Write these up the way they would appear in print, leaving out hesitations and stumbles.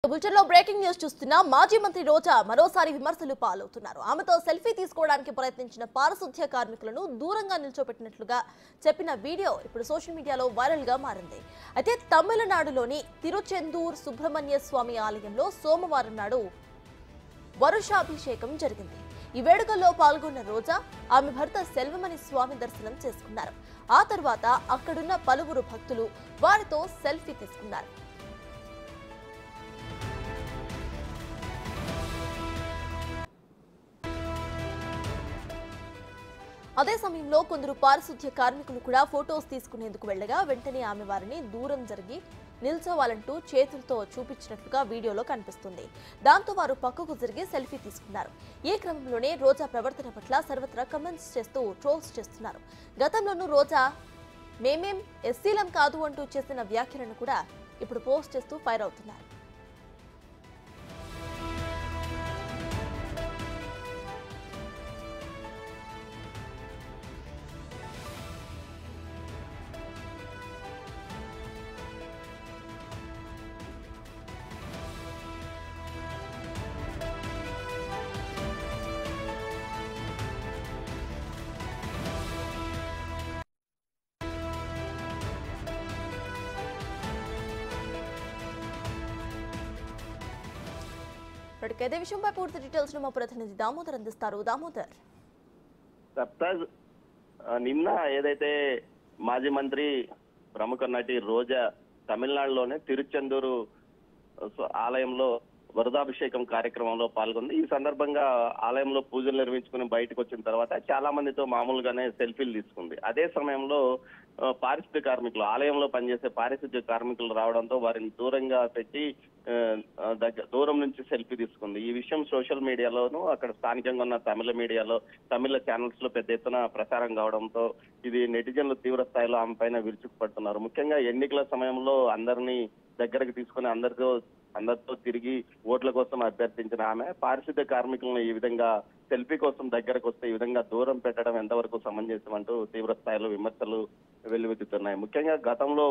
బులెటిన్లో breaking news చూస్తున్నా మాజీ మంత్రి రోజా మరోసారి విమర్శలు పాలవుతున్నారు. ఆమెతో సెల్ఫీ తీసుకోవడానికి ప్రయత్నించిన పారిశుద్ధ్య కార్మికులను దూరంగా నిల్చోబెట్టినట్లుగా చెప్పిన వీడియో ఇప్పుడు సోషల్ మీడియాలో వైరల్ గా మారింది. అయితే తమిళనాడులోని తిరుచెందూర్ సుబ్రహ్మణ్య స్వామి ఆలయంలో సోమవారం నాడు వరుషాభిషేకం జరిగింది. ఈ వేడుకల్లో పాల్గొన్న రోజా ఆమె భర్త సెల్వమణి స్వామి దర్శనం చేసుకున్నారు. ఆ తర్వాత అక్కడున్న పలువురు భక్తులు వారితో సెల్ఫీ తీసుకున్నారు. అదే సమయంలో కొందరు పారిశుద్ధ్య కార్మికులు కూడా ఫోటోస్ తీసుకునేందుకు వెళ్లగా వెంటనే ఆమె వారిని దూరం జరిగి నిల్చోవాలంటూ చేతులతో చూపించినట్లుగా వీడియోలో కనిపిస్తుంది. దాంతో వారు పక్కకు జరిగి సెల్ఫీ తీసుకున్నారు. ఈ క్రమంలోనే రోజా ప్రవర్తన పట్ల సర్వత్రా కమెంట్స్ చేస్తూ ట్రోల్స్ చేస్తున్నారు. గతంలోనూ రోజా మేమేం ఎస్సీలం కాదు అంటూ చేసిన వ్యాఖ్యలను కూడా ఇప్పుడు పోస్ట్ చేస్తూ ఫైర్ అవుతున్నారు. ఇదే విషయంపై పూర్తి డీటెయిల్స్ మా ప్రతినిధి దామోదర్ అందిస్తారు. దామోదర్, నిన్న ఏదైతే మాజీ మంత్రి ప్రముఖ నటి రోజా తమిళనాడులోనే తిరుచెందూరు ఆలయంలో వరదాభిషేకం కార్యక్రమంలో పాల్గొంది. ఈ సందర్భంగా ఆలయంలో పూజలు నిర్వహించుకుని బయటకు వచ్చిన తర్వాత చాలా మందితో మామూలుగానే సెల్ఫీలు తీసుకుంది. అదే సమయంలో పారిశుద్ధ్య కార్మికులు, ఆలయంలో పనిచేసే పారిశుద్ధ్య కార్మికులు రావడంతో వారిని దూరంగా పెట్టి దూరం నుంచి సెల్ఫీ తీసుకుంది. ఈ విషయం సోషల్ మీడియాలోను అక్కడ స్థానికంగా ఉన్న తమిళ మీడియాలో, తమిళ ఛానల్స్ లో పెద్ద ఎత్తున ప్రచారం కావడంతో ఇది నెటిజన్లు తీవ్ర స్థాయిలో ఆమె పైన విరుచుకుపడుతున్నారు. ముఖ్యంగా ఎన్నికల సమయంలో అందరినీ దగ్గరకు తీసుకుని అందరితో తిరిగి ఓట్ల కోసం అభ్యర్థించిన ఆమె పారిశుద్ధ్య కార్మికులను ఈ విధంగా సెల్ఫీ కోసం దగ్గరకు వస్తే ఈ విధంగా దూరం పెట్టడం ఎంతవరకు సమంజసం అంటూ తీవ్ర స్థాయిలో విమర్శలు వెల్లువెత్తుతున్నాయి. ముఖ్యంగా గతంలో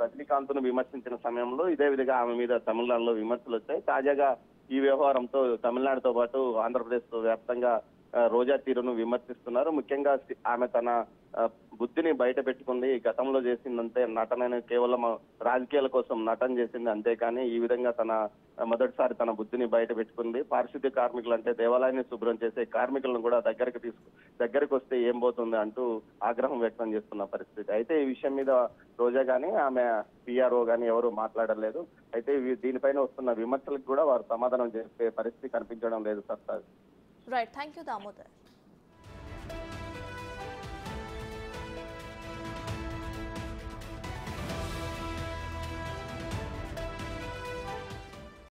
రజనీకాంత్ ను విమర్శించిన సమయంలో ఇదే విధంగా ఆమె మీద తమిళనాడులో విమర్శలు వచ్చాయి. తాజాగా ఈ వ్యవహారంతో తమిళనాడుతో పాటు ఆంధ్రప్రదేశ్ వ్యాప్తంగా రోజా తీరును విమర్శిస్తున్నారు. ముఖ్యంగా ఆమె తన బుద్ధిని బయట పెట్టుకుంది. గతంలో చేసిందంతే నటన, కేవలం రాజకీయాల కోసం నటన చేసింది, అంతేకాని ఈ విధంగా మొదటిసారి తన బుద్ధిని బయట పెట్టుకుంది. పారిశుద్ధ్య కార్మికులు అంటే దేవాలయాన్ని శుభ్రం చేసే కార్మికులను కూడా దగ్గరకు వస్తే ఏం పోతుంది అంటూ ఆగ్రహం వ్యక్తం చేస్తున్న పరిస్థితి. అయితే ఈ విషయం మీద రోజా గానీ ఆమె పిఆర్ఓ గానీ ఎవరు మాట్లాడలేదు. అయితే దీనిపైన వస్తున్న విమర్శలకు కూడా వారు సమాధానం చెప్పే పరిస్థితి కనిపించడం లేదు. Right, thank you Damodar.